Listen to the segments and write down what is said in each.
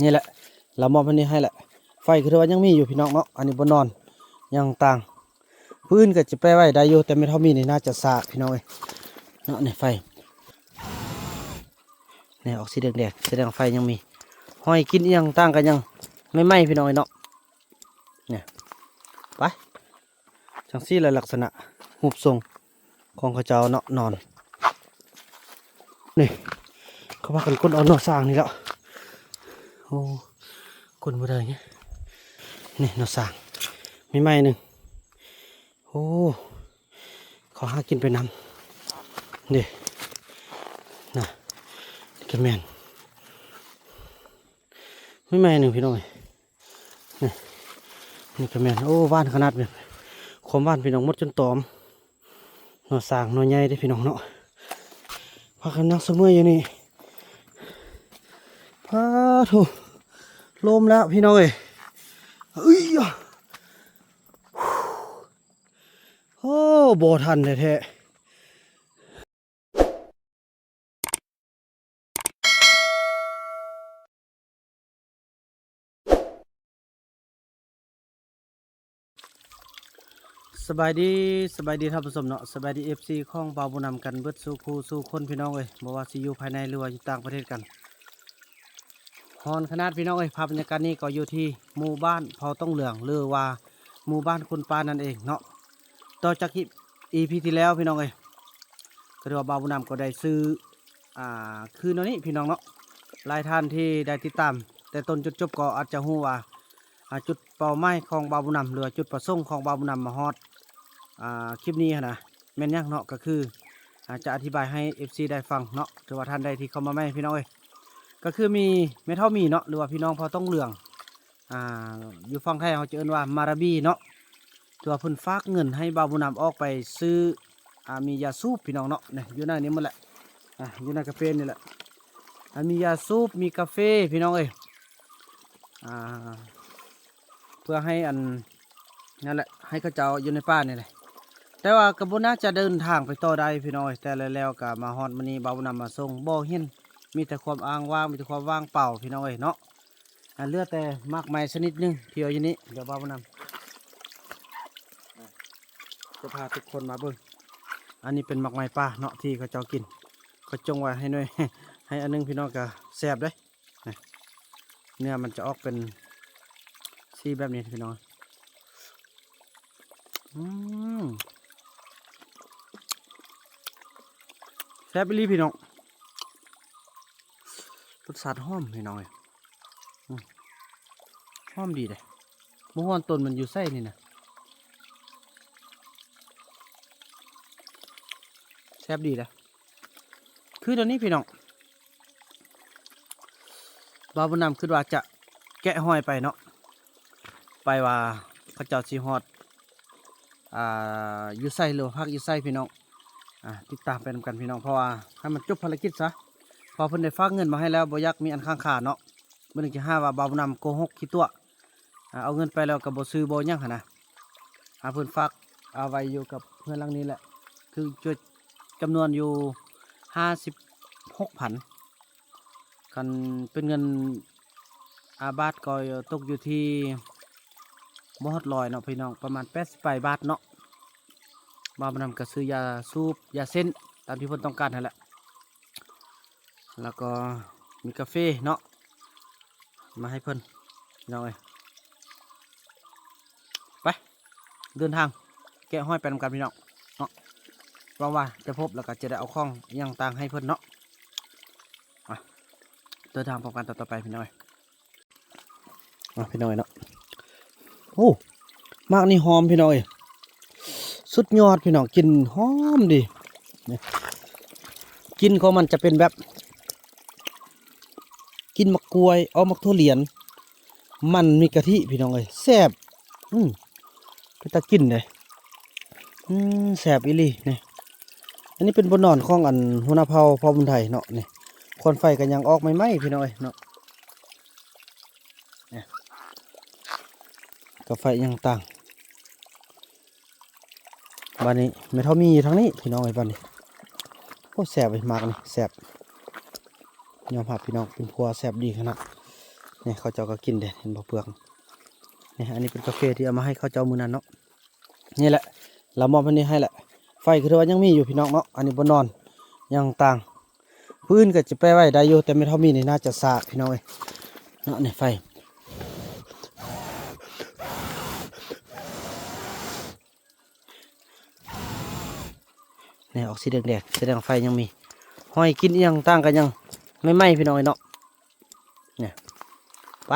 นี่แหละเรามอบอันนี้ให้แหละไฟคือว่ายังมีอยู่พี่น้องเนาะอันนี้บนนอนยังต่างพื้นก็จะไปไว้ได้อยู่แต่ไม่เท่ามีนี่น่าจะสากพี่น้องเอ้ยเนาะเนี่ยไฟเนี่ยออกสีแดงๆแสดงไฟยังมีห้อยกินยังต่างกันยังไม่ไหม้พี่น้องเอ้ยเนาะเนี่ยไปจังซี่เลยลักษณะรูปทรงของเขาเจ้าเนาะนอนนี่เขาว่ากันก้นเอาเนาะสร้างนี่แล้วโอ้ก้นมาเลยเนี่ยนี่เนาะสร้างไม่ไหม้หนึ่งโอ้ขอหากินไปน้ำนี่นะกระแมนไม่ไหม้หนึ่งพี่น้องนี่นี่กระแมนโอ้บ้านขนาดแบบความบ้านพี่น้องมดจนตอมเนาะสร้างเนาะใหญ่ได้พี่น้องเนาะพักกันนั่งเสมออยู่นี่พาถูลมแล้วพี่น้องเอ้ยโอ้บ่ทันแท้สบายดีท่านผู้ชมเนาะสบายดีFCของบ่าวบุญนำกันเบิดสู่คู่สู่คนพี่น้องเอ้ยบ่ว่าสิอยู่ภายในหรือว่าอยู่ต่างประเทศกันฮอนขนาดพี่น้องเอ้ยภาพบรรยากาศนี้ก็อยู่ที่หมู่บ้านเผาต้องเหลืองหรือว่าหมู่บ้านคุณปานั่นเองเนาะต่อจากEPที่แล้วพี่น้องเอ้ยก็เรียกว่าบ่าวบุญนำก็ได้ซื้อคืนนี้พี่น้องเนาะหลายท่านที่ได้ติดตามแต่ต้นจนจบก็อาจจะฮู้ว่าจุดเป้าหมายของบ่าวบุญนำหรือจุดประสงค์ของบ่าวบุญนำมาฮอดคลิปนี้นะแม่นยังเนาะก็คือจะอธิบายให้ FC ได้ฟังเนาะหรือว่าท่านใดที่เข้ามาใหม่พี่น้องเอ้ยก็คือมีเมทัลมีเนาะหรือว่าพี่น้องพอต้องเหลืองอยู่ฝั่งไทยเขาจะเอิ้นว่ามาราบีเนาะตัวเพิ่นฝากเงินให้บ่าวบุญนำออกไปซื้อมียาสูบพี่น้องเนาะเนี่ยอยู่ในนี้หมดแหละอยู่ในกาแฟนี่แหละมียาสูบมีกาแฟพี่น้องเอ้ยเพื่อให้นั่นแหละให้เขาเจ้าอยู่ในป่านี่แหละแต่ว่ากระบวนน่าจะเดินทางไปต่อได้พี่น้อยแต่แล้วก็มาฮอดมื้อนี้บ่าวนำมาส่งบ่เห็นมีแต่ความอ้างว้างมีแต่ความว่างเปล่าพี่น้อยเนาะเหลือแต่มากมายชนิดนึงที่อยู่นี้เดี๋ยวบ่าวนำจะพาทุกคนมาเบิ่งอันนี้เป็นมากมายป่าเนาะที่เขาเจ้ากินเขาจงไว้ให้หน่อย ให้อันนึงพี่น้องก็แซ่บเลยเนื้อมันจะออกเป็นสีแบบนี้พี่น้องแซ่บไปรีพี่น้องรสชาติหอมพี่น้องหอมดีเลยมะฮวนต้นมันอยู่ไส้นี่นะแซ่บดีเลยคือตอนนี้พี่น้องบ่าวบุญนำคือว่าจะแกะห้อยไปเนาะไปว่าพระเจ้าสีฮอดอยู่ไส้หรือพักอยู่ไส้พี่น้องติดตามไปนำกันพี่น้องเพราะว่าให้มันจบภารกิจซะพอเพิ่นได้ฝากเงินมาให้แล้วบ่อยากมีอันข้างขาเนาะมื้อนึงจะ5ว่าบ่าวนำโกหกขี้ตัวเอาเงินไปแล้วก็บ่ซื้อบ่หยังหั่นนะเพิ่นฝากเอาไว้อยู่กับเพื่อนหลังนี้แหละคือจุดจำนวนอยู่56,000คันเป็นเงินบาทก็ตกอยู่ที่บ่ฮอด100เนาะพี่น้องประมาณ88 บาทเนาะบ่าวนำก็ซื้อยาสูบยาเส้นตามที่เพิ่นต้องการนั่นแหละแล้วก็มีกาแฟเนาะมาให้เพิ่นน้องเอ้ยไปเดินทางแกะห้อยไปนำกันพี่น้องเนาะหวังว่าจะพบแล้วก็จะได้เอาของอย่างต่างให้เพิ่นเนาะเดินทางพร้อมกันต่อไปพี่น้องพี่น้องเนาะโอ้มากนี่หอมพี่น้องสุดยอดพี่น้องกินหอมดีกินของมันจะเป็นแบบกินมะกรวยเอามะทั่วเหรียญมันมีกะทิพี่น้องแซ่บไปตะกินเลยแซ่บอีหลีนี่อันนี้เป็นบนนอนของหัวหน้าเผ่าพ่อบุญไทยเนาะนี่ควันไฟกันยังออกไม่ไหมพี่น้องเนาะกับไฟยังต่างบ้านนี้ไม่เท่ามีทั้งนี้พี่น้องบ้านนี้โอ้แซ่บไปมากนี่แซ่บยอมหับพี่น้องเป็นพัวแซ่บดีขนาด นี่เขาเจ้าก็กินเด็ดเห็นบ่เปลือกนี่อันนี้เป็นกาแฟที่เอามาให้เขาเจ้ามือนั้นเนาะนี่แหละเรามอบอันนี้ให้แหละไฟคือว่ายังมีอยู่พี่น้องเนาะอันนี้บนนอนยังต่างพื้นก็จะไปไว้ได้อยู่แต่ไม่เท่ามีนี่น่าจะสากพี่น้องเอ้ยเนาะนี่ไฟนี่ออกสีแดงๆแสดงไฟยังมีห้อยกินยังต่างกันยังไม่ไหม้พี่น้องเอ้ยเนาะเนี่ยไป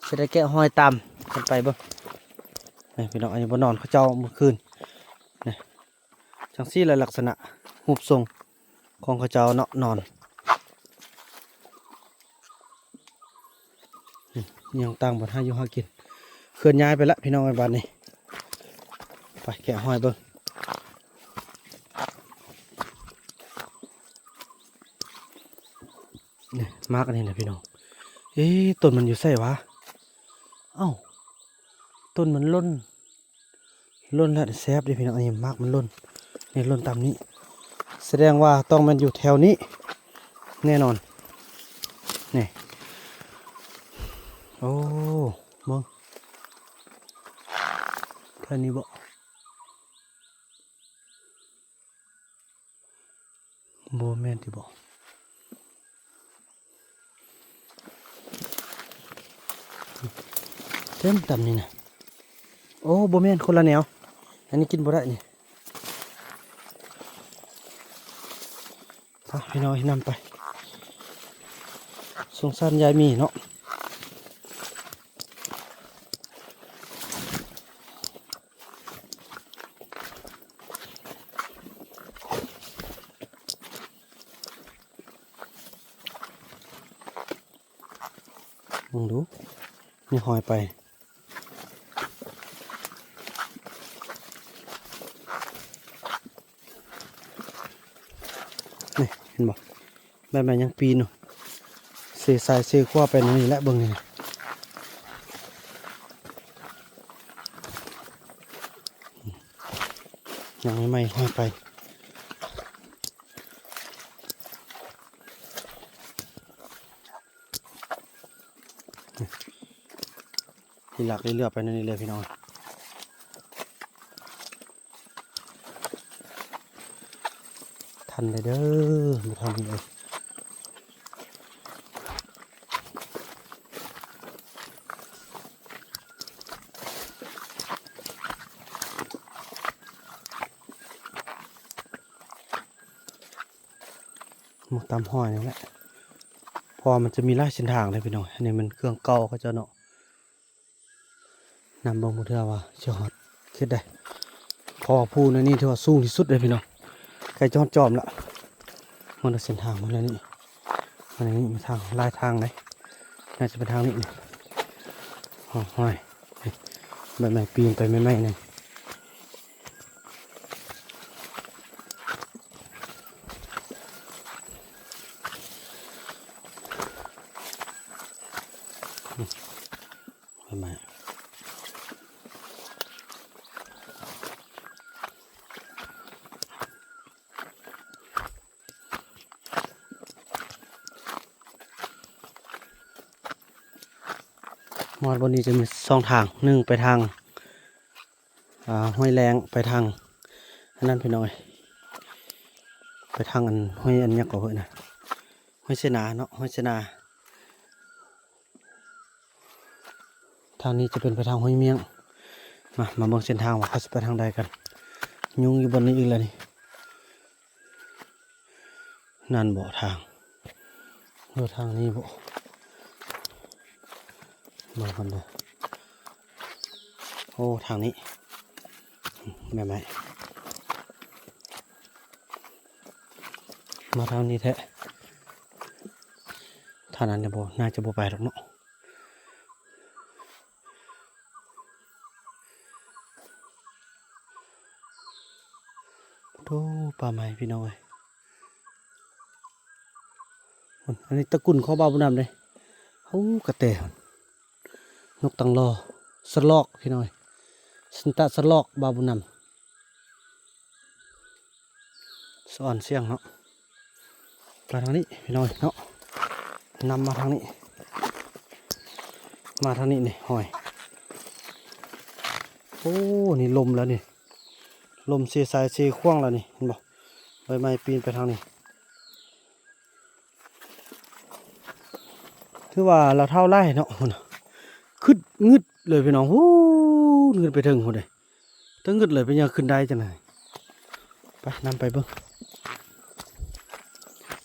จะได้แกะห้อยตามกันไปบ่นี่พี่น้องอันนี้บนนอนเขาเจ้าเมื่อคืนนี่จังซี่แหละลักษณะรูปทรงของเขาเจ้าเนาะนอนยังตั้งบนห้าอยู่ห้ากินเคลื่อนย้ายไปละพี่น้องไอ้บ้านนี่ไปแกะห้อยเบิ้งนี่มากอันนี้แหละพี่น้องต้นมันอยู่ไสวะเอ้าต้นมันล้นแล้วแซ่บดิพี่น้องอันนี้มากมันล้นนี่ล้นตามนี้แสดงว่าต้องมันอยู่แถวนี้แน่นอนนี่โอ้มองแค่นี้บ่โบแมนที่บ่เต็มตำนี่นะโอ้โบแมนคนละแนวอันนี้กินบ่ได้นี่พี่น้อยนำไปสงสารยายมีเนาะมึงดูนี่หอยไปนี่เห็นบ่ใบไม้ยังปีนเนาะเสียสายเสียขั้วไปนี่แหละเบิ่งนี่ยังไม่หอยไปที่หลักเลือกไปนั่นนี่เลยพี่น้องทันเลยเด้อมาทำเลยหมกตามห้อยนี่แหละพอมันจะมีไล่เส้นทางเลยพี่น้องอันนี้มันเครื่องเก่าเขาจะเนาะนำบงมุเทาว่าเชียวฮอดคิดได้พอพูนนี่ที่ว่าสูงที่สุดเลยพี่น้องใกล้จอดจอมละมันเส้นทางมันแล้วนี่อันนี้มีทางลายทางเลยน่าจะเป็นทางนี้ห้อยใบไม้ปีนไปไม่ไหม้เนี่ยใบไม้มอดบนนี้จะมีสองทางหนึ่งไปทางห้วยแรงไปทางอันนั้นพี่น้อยไปทางอันห้วยอันยักษ์ก็เพื่อนนะห้วยเสนาเนาะห้วยเสนาทางนี้จะเป็นไปทางห้วยเมียงมาเบิ่งเส้นทางว่าเขาจะไปทางใดกันยุงอยู่บนนี้อีกแล้วนี่นั่นบ่ทางทางนี้บ่มากันเลยโอ้ทางนี้ไม่มาทางนี้แท้ทางนั้นจะบ่น่าจะบ่ไปหรอกเนาะโธ่ป่าไม้พี่น้อยอันนี้ตะกุ่นข้อเบาบุญนำเลยโอ้กระเตะนกตังรอสลอกพี่น้อยสันตะสลอกบาบุญนำสอนเสียงเนาะไปทางนี้พี่น้อยเนาะนำมาทางนี้ มาทางนี้นี่หอยโอ้นี่ลมแล้วนี่ลมเสียสายเสียขว้างแล้วนี่เห็นบ่ใบไม้ปีนไปทางนี้ถือว่าเราเท่าไร่เนาะขึ้นงึดเลยพี่น้องโอ้งึดไปถึงหัวเลยตั้งงึดเลยเป็นยังขึ้นได้จังไงไปนำไปเบิ่ง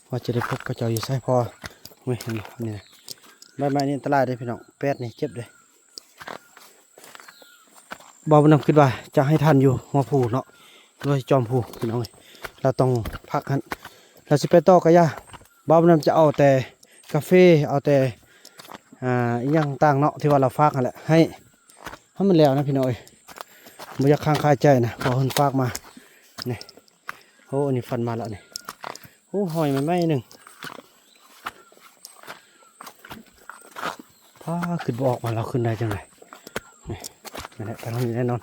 ว่าจะได้พบกระเจ้าอยู่ไซพอไม่เห็นบ่นี่นะใบไม้นี่อันตรายเลยพี่น้องแปดนี่เจ็บเลยบ่าวน้ำคิดว่าจะให้ทันอยู่หัวผูเนาะโดยจอมผูพี่น้องเราต้องพักกันเราจะไปต่อกันย่าบ่าวน้ำจะเอาแต่กาแฟเอาแต่อีกอย่างต่างเนาะที่ว่าเราฝากกันแหละให้มันแล้วนะพี่น้องไม่อยากค้างคาใจนะพอคนฝากมาเนี่ยโอ้อันนี้ฟันมาแล้วนี่โอ้หอยมันไม่หนึ่งพาขึ้นบอกมาเราขึ้นได้จังไงนี่ไม่ได้ไปทางนี้แน่นอน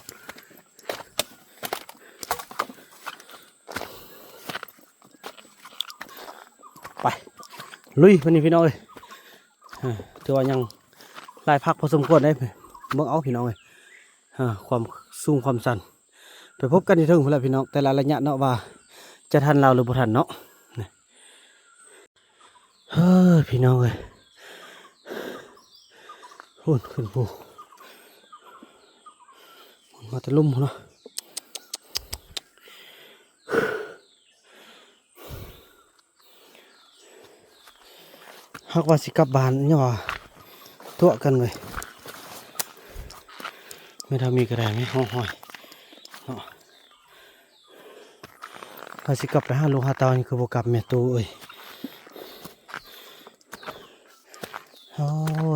ไปลุยวันนี้พี่น้องถือว่ายังลายพักพอสมควรได้เบิ่งเอาพี่น้องความสูงความสั้นไปพบกันที่ถึงพุ่นแหละพี่น้องแต่ละระยะเนาะว่าจะทันเราหรือบ่ทันเนาะพี่น้องหุ่นขึ้นภูมาตะลุ่มเนาะหากว่าสิกลับบ้านเนี่ยว่าตัวกันเลยไม่ทำมีกระไรไม่ห้องหอยเนาะว่าสิกลับไปหาลูกหาเตานี่คือบ่กลับแม่ตูโอ้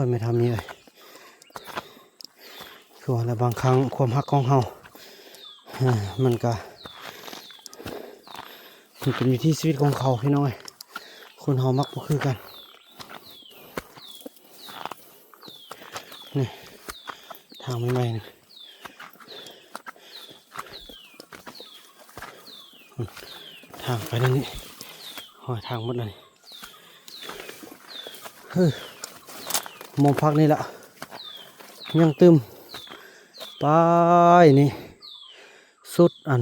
ยไม่ทำนี่เลยคือว่าบางครั้งความฮักของเฮามันเป็นวิถีชีวิตของเขาพี่น้อยคนเฮามักบ่คือกันนี่ทางใหม่ๆนี่ทางไปทางนี้หอยทางหมดเลยมองพักนี่ละยังตึมไปนี่สุดอัน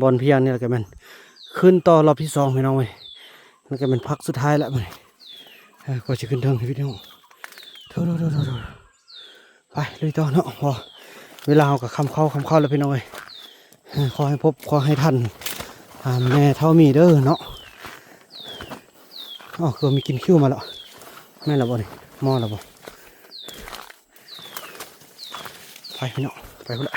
บอลเพียงนี่แหละกันมันขึ้นต่อรอบที่สองพี่น้องเว้ยแล้วก็เป็นพักสุดท้ายแล้วมันก็จะขึ้นเทิงพี่น้องเท่าไปเลยต่อเนาะพอเวลาเอากับคำเข้าแล้วพี่น้องเว้ยขอให้พบขอให้ทันแม่เท่ามีเด้อเนาะอ๋อคือมีกินคิ้วมาแล้วแม่ละบ่นี่หม้อละบ่ไปพี่น้องไปพุ่นละ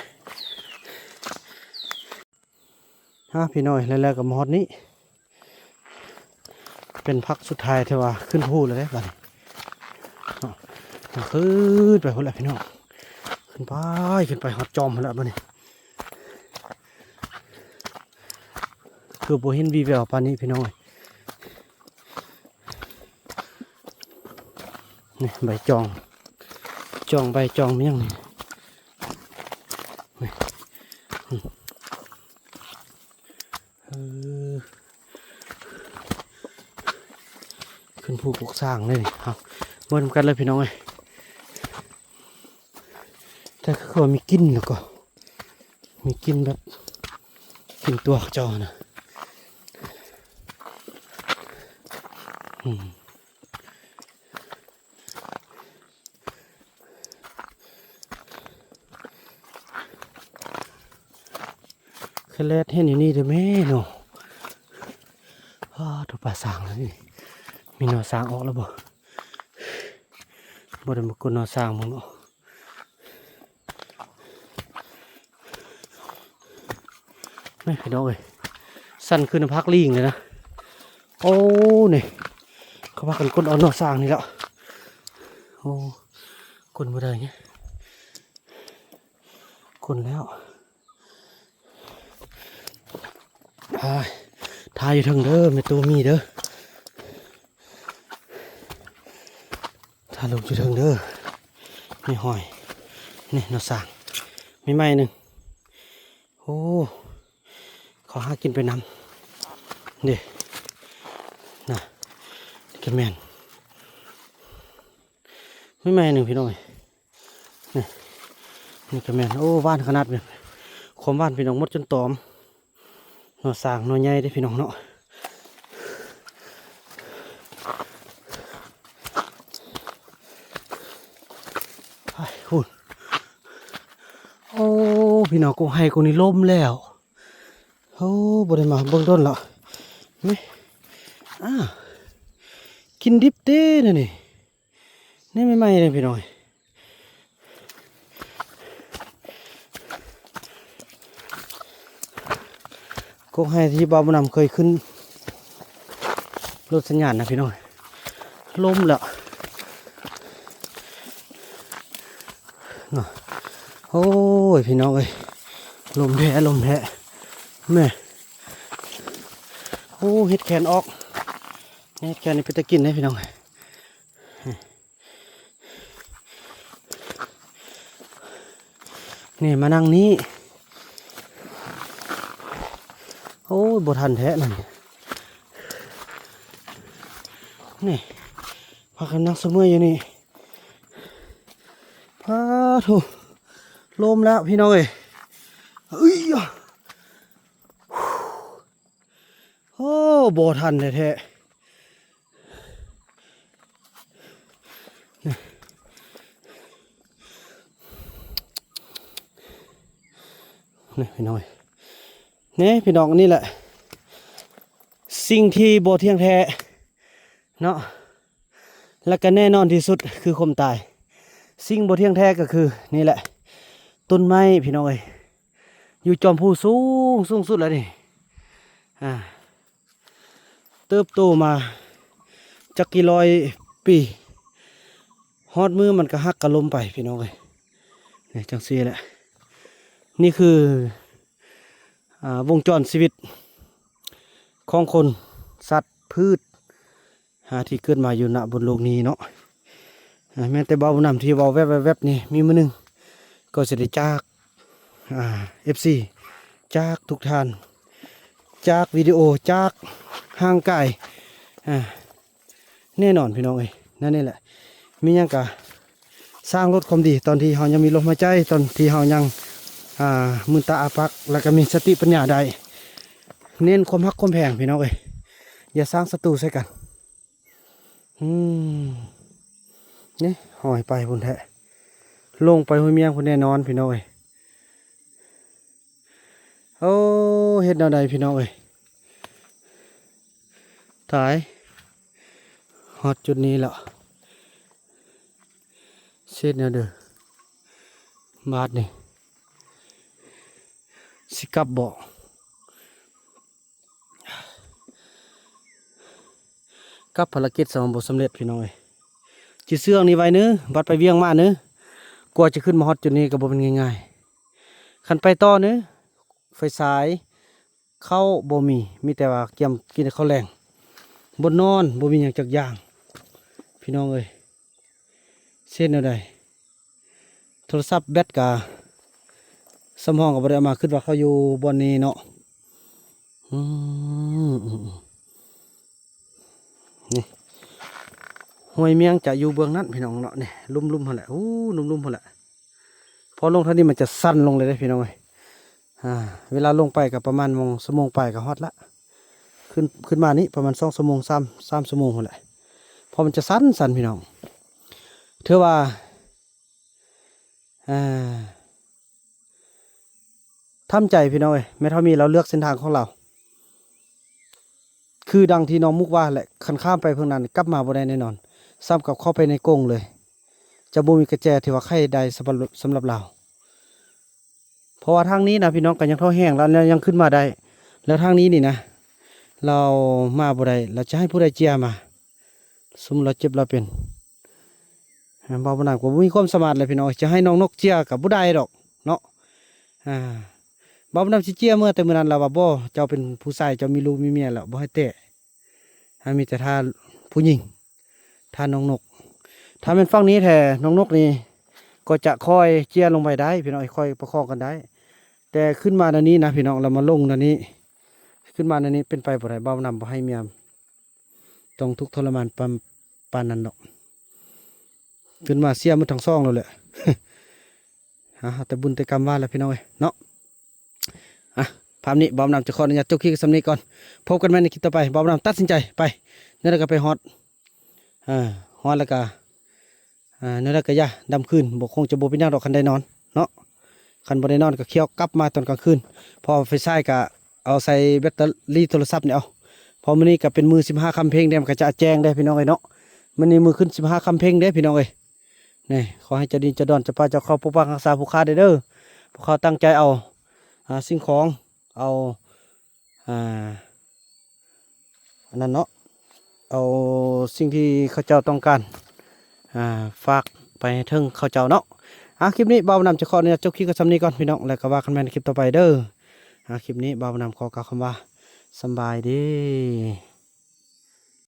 พี่น้อยแล้วกับมอดนี้เป็นพักสุดท้ายที่ว่าขึ้นภูเลยได้บ้านี้ขึ้นไปพุ่นละพี่น้องขึ้นไปหอดจอมพุ่นละบ้านี้คือโบเห็นวีแววปานนี้พี่น้องนี่ใบจองใบจองเมี่ยงนี่ขึ้นภูปกสร้างเลยครับเมื่อทำกันเลยพี่น้องแต่คือว่ามีกินแล้วก็มีกินแบบกินตัวจอนะคือเล็ดเห็นอยู่นี่เด้อแม่เนาะถูกปลาสางแล้วนี่มีหนอสางออกแล้วบ่ได้มากดหนอสางมึงเนาะไม่พี่น้องสั่นขึ้นพักลิงเลยนะโอ้นี่เขาพากันกดเอาหนอสางนี่แล้วโอ้กดบ่ได้เนี่ยกดแล้วทายอยู่ทางเด้อไม่ตัวมีเด้อทาลงอยู่ทางเด้อนี่หอยนี่หนอสางมีไม้หนึ่งโอ้ขอหากินไปน้ำเด้น่ะกันแมนไม่ไม้หนึ่งพี่น้อย นี่ก็แม่นโอ้ว่านขนาดเนี่ยความว่านพี่น้องหมดจนตอมหน่อสางหน่อใหญ่ได้พี่น้องเนาะไปหุ่นโอ้พี่น้องกูให้กูนี่ล้มแล้วโอ้บ่ได้มาเบิ่งต้นหรอกไม่กินดิบเด้น่ะนี่ไม่ไหม้เลยพี่น้องกูให้ที่บ่าวบุญนำเคยขึ้นรถสัญญาณนะพี่น้องล้มแล้วโอ้ยพี่น้องเอ้ยลมแท้แม่โอ้เห็ดแขนออกเห็ดแขนนี่เป็นตะกินได้พี่น้องนี่มานั่งนี้โอ้ยบทันแท้นั่นนี่พากันนั่งเสมออยู่นี่พาถูลมแล้วพี่น้องเอ้ยโอ้บทันแท้นี่พี่น้องนี่พี่น้องนี่แหละสิ่งที่โบเที่ยงแท้เนาะและก็แน่นอนที่สุดคือความตายสิ่งโบเที่ยงแท้ก็คือนี่แหละต้นไม้พี่น้องอยู่จอมผู้สูงสุดแล้วนี่เติบโตมาจักกี่ร้อยปีฮอดมือมันก็หักกระลมไปพี่น้องนี่จังซี่แหละนี่คือวงจรชีวิตของคนสัตว์พืชที่เกิดมาอยู่ณบนโลกนี้เนาะแม้แต่เบาหนำที่เบาแวบนี่มีมือหนึ่งก็จะได้จากFC จากทุกท่านจากวิดีโอจากห่างไกลแน่นอนพี่น้องนั่นนี่แหละมียังกะสร้างรถความดีตอนที่เรายังมีลมหายใจตอนที่เรายังมือตาอาปักแล้วก็มีสติปัญญาได้เน้นความฮักความแพงพี่น้องอย่าสร้างศัตรูใส่กันนี่หอยไปพุ่นแท้ลงไปห้วยเมียงพุ่นแน่นอนพี่น้องโอ้เฮ็ดแนวใดพี่น้องถ่ายฮอดจุดนี้แล้วเช็ดแนวเด้อบาดนี่สิกลับบ่กับภารกิจสำเร็จพี่น้องจีเสื่องนี่ไว้เนื้อบัดไปเวียงมาเนื้อกว่าจะขึ้นมาฮอดจุดนี้ก็บ่เป็นง่ายๆคันไปต่อเนื้อไฟสายเข้าบ่มีแต่ว่าเกี่ยมกินข้าวแรงบนนอนบ่มีอย่างจักอย่างพี่น้องเส้นเอาใดโทรศัพท์แบตกะสำห้องก็บ่ได้เอามาขึ้นว่าเขาอยู่บนนี้เนาะนี่ห้วยเมียงจะอยู่เบื้องนั้นพี่น้องเนาะนี่ลุ่มๆหั่นแหละลุ่มๆหั่นแหละพอลงเท่านี้มันจะสั้นลงเลยพี่น้องเวลาลงไปกับประมาณชั่วโมงไปก็ฮอดละขึ้นมานี้ประมาณ2 ชั่วโมง3 ชั่วโมงหั่นแหละพอมันจะสั้นพี่น้องเท่าว่าทำใจพี่น้องแม้เท่ามีเราเลือกเส้นทางของเราคือดังที่น้องมุกว่าแหละคันข้ามไปเพิ่งนั้นกลับมาบ่ได้แน่นอนซ้ำกับเข้าไปในกรงเลยจะบ่มีกระแจที่ว่าใครใดสำหรับเราเพราะว่าทางนี้นะพี่น้องกันยังท่อแห้งแล้วยังขึ้นมาได้แล้วทางนี้นี่นะเรามาบ่ได้เราจะให้ผู้ใดเจียมาสมมุติเราเจ็บเราเป็นบ่าวบ่นำก็บ่มีความสามารถเลยพี่น้องจะให้น้องนกเจียกับบ่ได้ดอกเนาะบ่าวบ่นำสิเจียเมื่อแต่มื้อนั้นเราว่าบ่เจ้าเป็นผู้ชายเจ้ามีลูกมีเมียแล้วบ่ให้แตะมีแต่ท่าผู้หญิงท่าน้องนกถ้าเป็นฝั่งนี้แท้น้องนกนี่ก็จะคอยเจียลงไปได้พี่น้องคอยประคองกันได้แต่ขึ้นมาด้านนี้นะพี่น้องเรามาลงด้านนี้ขึ้นมาด้านนี้เป็นไปบ่ได้บ่าวนำบ่ให้เมียต้องทุกข์ทรมานปานนั้นดอกขึ้นมาเสียมันทั้งซ่องแล้วแหละ แต่บุญแต่กรรมว่าแล้วพี่น้องเอ้ยเนาะอ่ะภาพนี้บอมนำจะขออนุญาตจบคลิปกับสำนีก่อนพบกันใหม่ในคลิปต่อไปบอมนำตัดสินใจไปนี่แล้วก็ไปฮอตฮอตแล้วก็นี่แล้วก็ย่าดำคืนบอกคงจะโบเป็นย่างดอกคันได้นอนเนาะคันบ่ได้นอนก็เคี่ยวกลับมาตอนกลางคืนพอไฟฉายก็เอาใส่แบตเตอรี่โทรศัพท์เนี่ยเอาพอมื้อนี้ก็เป็นมือ15คำเพลงเด้มันก็จะแจ้งได้พี่น้องเอ้ยเนาะมื้อนี้มือขึ้น15คำเพลงเด้พี่น้องเอ้ยนี่ขอให้เจะดินเจะดอนเจะพาเจ้าเข้าปกปักรักษาผู้ค้าเด้อพวกเขาตั้งใจเอาสิ่งของเอาอ่าอันนั้นเนาะเอาสิ่งที่เขาเจ้าต้องการฝากไปถึงเขาเจ้าเนาะคลิปนี้บ่าวนำจะขอเนี่ยจบคลิปกับซ้ำนี้ก่อนพี่น้องแล้วก็ว่ากันใหม่ในคลิปต่อไปเด้อคลิปนี้บ่าวนำขอกล่าวคำว่าสำบายดี